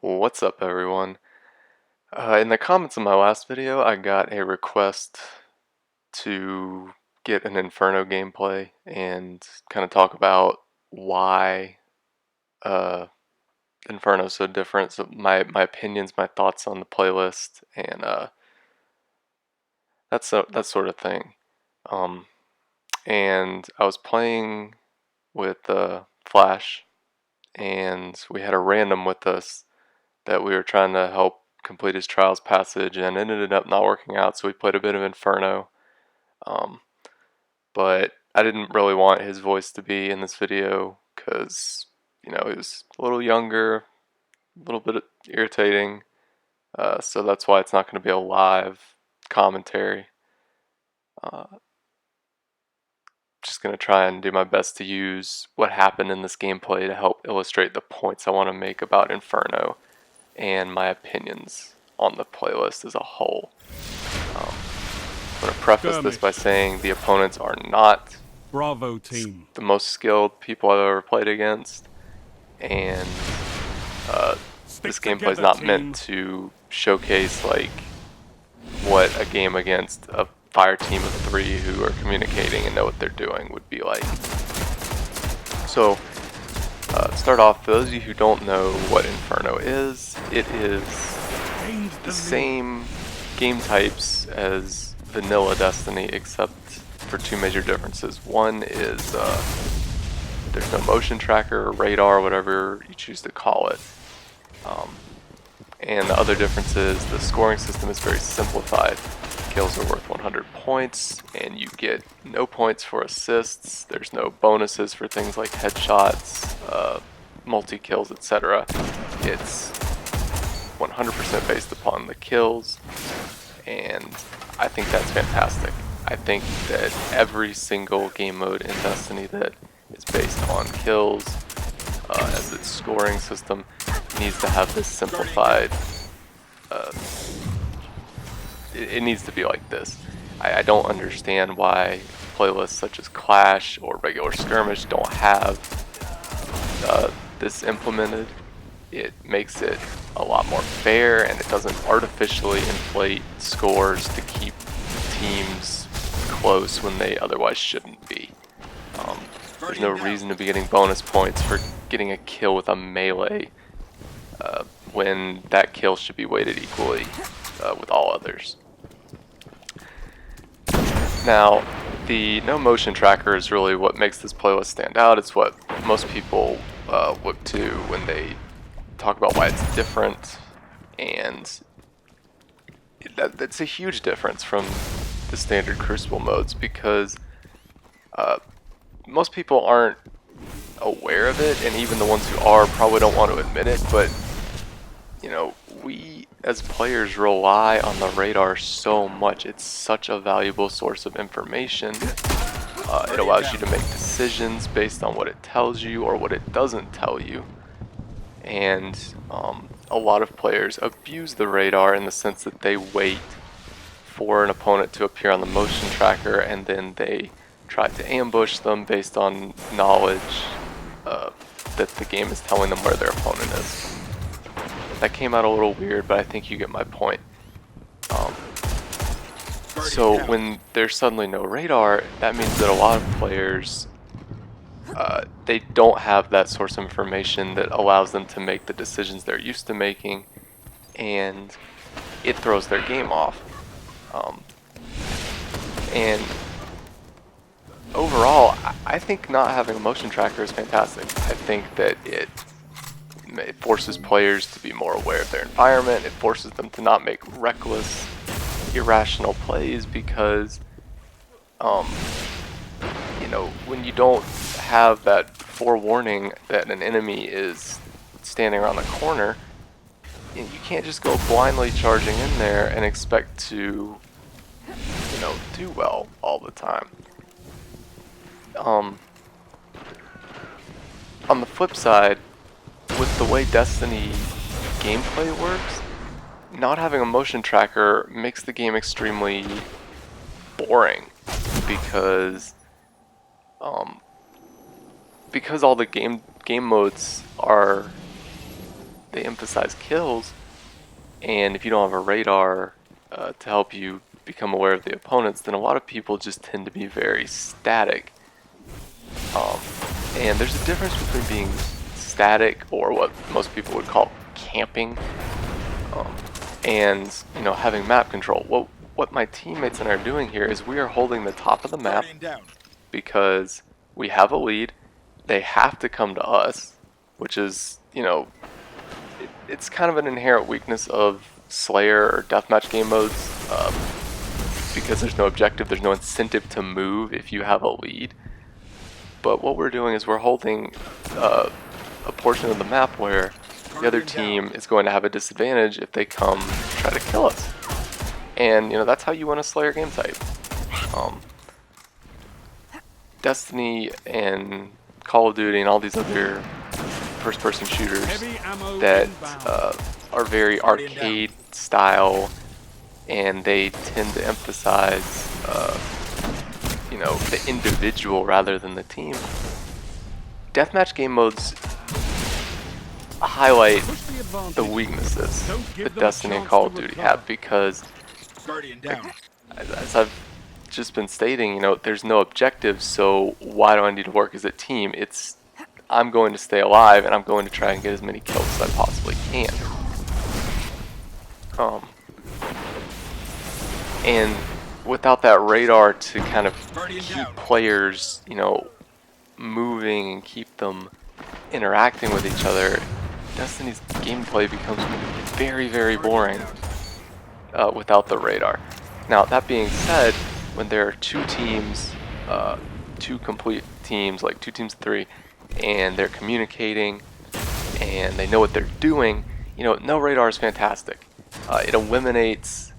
What's up, everyone? In the comments of my last video, I got a request to get an Inferno gameplay and kind of talk about why uh, Inferno is so different. So my opinions, my thoughts on the playlist, and that sort of thing. Um, and I was playing with Flash, and we had a random with us that we were trying to help complete his trials passage, and it ended up not working out, so we played a bit of Inferno. Um, but I didn't really want his voice to be in this video because, he was a little younger, a little bit irritating, so that's why it's not going to be a live commentary. Just going to try and do my best to use what happened in this gameplay to help illustrate the points I want to make about Inferno and my opinions on the playlist as a whole. I'm going to preface this by saying the opponents are not Bravo team, the most skilled people I've ever played against, and this gameplay is not meant to showcase like what a game against a fire team of 3 who are communicating and know what they're doing would be like. So to start off, for those of you who don't know what Inferno is, it is the same game types as vanilla Destiny, except for 2 major differences. One is there's no motion tracker or radar, whatever you choose to call it. And the other difference is the scoring system is very simplified. Kills are worth 100 points, and you get no points for assists. There's no bonuses for things like headshots, multi-kills, etc. It's 100% based upon the kills, and I think that's fantastic. I think that every single game mode in Destiny that is based on kills as its scoring system needs to have this simplified, it needs to be like this. I don't understand why playlists such as Clash or regular skirmish don't have this implemented. It makes it a lot more fair, and it doesn't artificially inflate scores to keep teams close when they otherwise shouldn't be. There's no reason to be getting bonus points for getting a kill with a melee when that kill should be weighted equally with all others. Now, the no motion tracker is really what makes this playlist stand out. It's what most people look to when they talk about why it's different, and that's a huge difference from the standard Crucible modes, because most people aren't aware of it, and even the ones who are probably don't want to admit it, but we as players rely on the radar so much. It's such a valuable source of information. It allows you to make decisions based on what it tells you or what it doesn't tell you. And a lot of players abuse the radar in the sense that they wait for an opponent to appear on the motion tracker, and then they try to ambush them based on knowledge that the game is telling them where their opponent is. That came out a little weird, but I think you get my point. So when there's suddenly no radar, that means that a lot of players, they don't have that source of information that allows them to make the decisions they're used to making, and it throws their game off. And overall, I think not having a motion tracker is fantastic. I think that it forces players to be more aware of their environment. It forces them to not make reckless, irrational plays, because when you don't have that forewarning that an enemy is standing around the corner, you can't just go blindly charging in there and expect to do well all the time. On the flip side, with the way Destiny gameplay works, not having a motion tracker makes the game extremely boring, because all the game modes are they emphasize kills, and if you don't have a radar to help you become aware of the opponents, then a lot of people just tend to be very static. And there's a difference between being static, or what most people would call camping, and having map control. What my teammates and I are doing here is we are holding the top of the map because we have a lead. They have to come to us, which is, it's kind of an inherent weakness of Slayer or deathmatch game modes, because there's no objective, there's no incentive to move if you have a lead. But what we're doing is we're holding a portion of the map where the other team is going to have a disadvantage if they come try to kill us. And that's how you win a Slayer game type. Destiny and Call of Duty and all these other first-person shooters that are very arcade style, and they tend to emphasize the individual rather than the team. Deathmatch game modes highlight the weaknesses that Destiny and Call of Duty have, because as I've just been stating, there's no objective, so why do I need to work as a team? It's I'm going to stay alive, and I'm going to try and get as many kills as I possibly can. And without that radar to kind of keep players, moving and keep them interacting with each other, Destiny's gameplay becomes very, very boring without the radar. Now, that being said, when there are two teams, two complete teams, like 2 teams of 3, and they're communicating and they know what they're doing, no radar is fantastic. It eliminates...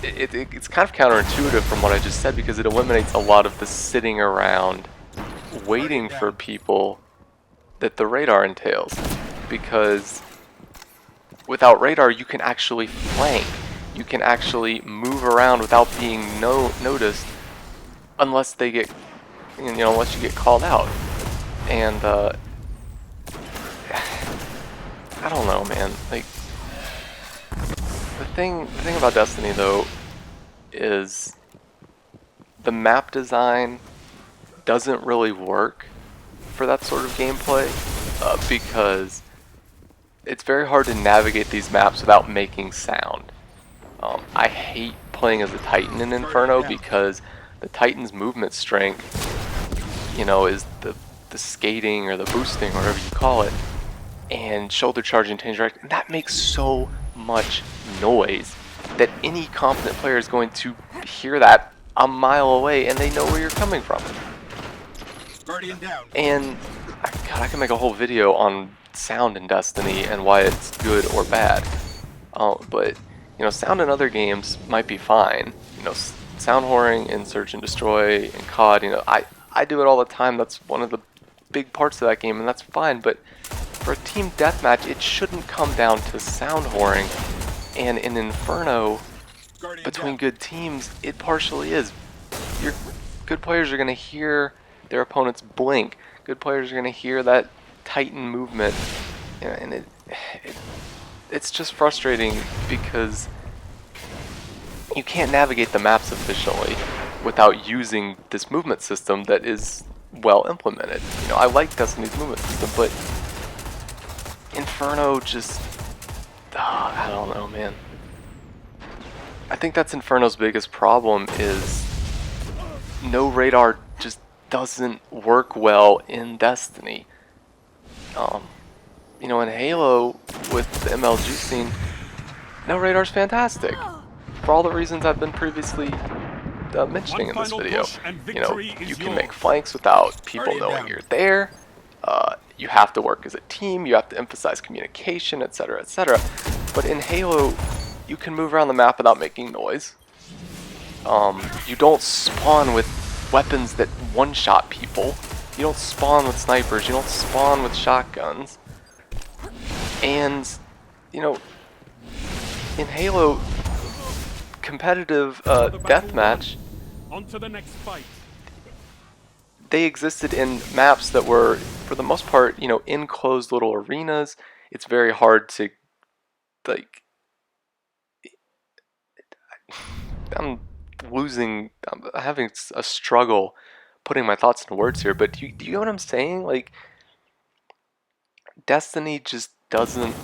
It's kind of counterintuitive from what I just said, because it eliminates a lot of the sitting around waiting for people that the radar entails. Because without radar, you can actually flank. You can actually move around without being noticed, unless they get, unless you get called out. And I don't know, man. Like, the thing about Destiny though is the map design doesn't really work for that sort of gameplay, because it's very hard to navigate these maps without making sound. I hate playing as a Titan in Inferno, because the Titan's movement strength, is the skating or the boosting, or whatever you call it, and shoulder charging, change direct, and that makes so much noise that any competent player is going to hear that a mile away, and they know where you're coming from. And God, I can make a whole video on sound in Destiny and why it's good or bad. But sound in other games might be fine. Sound whoring in Search and Destroy and COD. I do it all the time. That's one of the big parts of that game, and that's fine. But for a team deathmatch, it shouldn't come down to sound whoring. And in Inferno, between good teams, it partially is. Your good players are going to hear their opponents blink. Good players are going to hear that Titan movement, and it's just frustrating, because you can't navigate the maps efficiently without using this movement system that is well implemented. I like Destiny's movement system, but Inferno just... I don't know, man. I think that's Inferno's biggest problem, is no radar just doesn't work well in Destiny. In Halo, with the MLG scene, no radar's fantastic. For all the reasons I've been previously mentioning in this video. You can make flanks without people knowing you're there. You have to work as a team, you have to emphasize communication, etc., etc. But in Halo, you can move around the map without making noise. You don't spawn with weapons that one-shot people. You don't spawn with snipers, you don't spawn with shotguns. And, in Halo, competitive deathmatch, on to the next fight. They existed in maps that were, for the most part, enclosed little arenas. it's very hard to, like, I'm I'm having a struggle putting my thoughts into words here, but do you know what I'm saying? Like, Destiny just doesn't,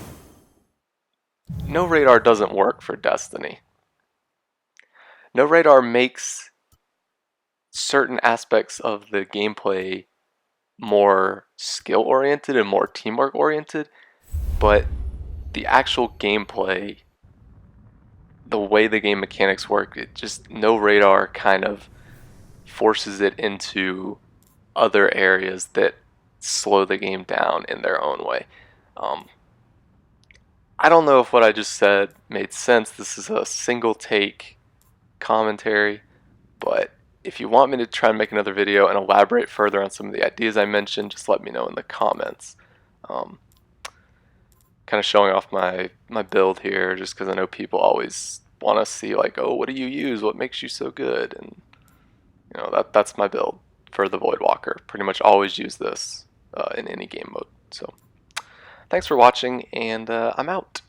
no radar doesn't work for Destiny. No radar makes certain aspects of the gameplay more skill oriented and more teamwork oriented, but the actual gameplay, the way the game mechanics work, it just, no radar kind of forces it into other areas that slow the game down in their own way. Um, I don't know if what I just said made sense. This is a single take commentary, but if you want me to try and make another video and elaborate further on some of the ideas I mentioned, just let me know in the comments. Um, kind of showing off my build here, just because I know people always want to see, like, oh, what do you use? What makes you so good? And you know, that's my build for the Voidwalker. Pretty much always use this in any game mode. So thanks for watching, and I'm out.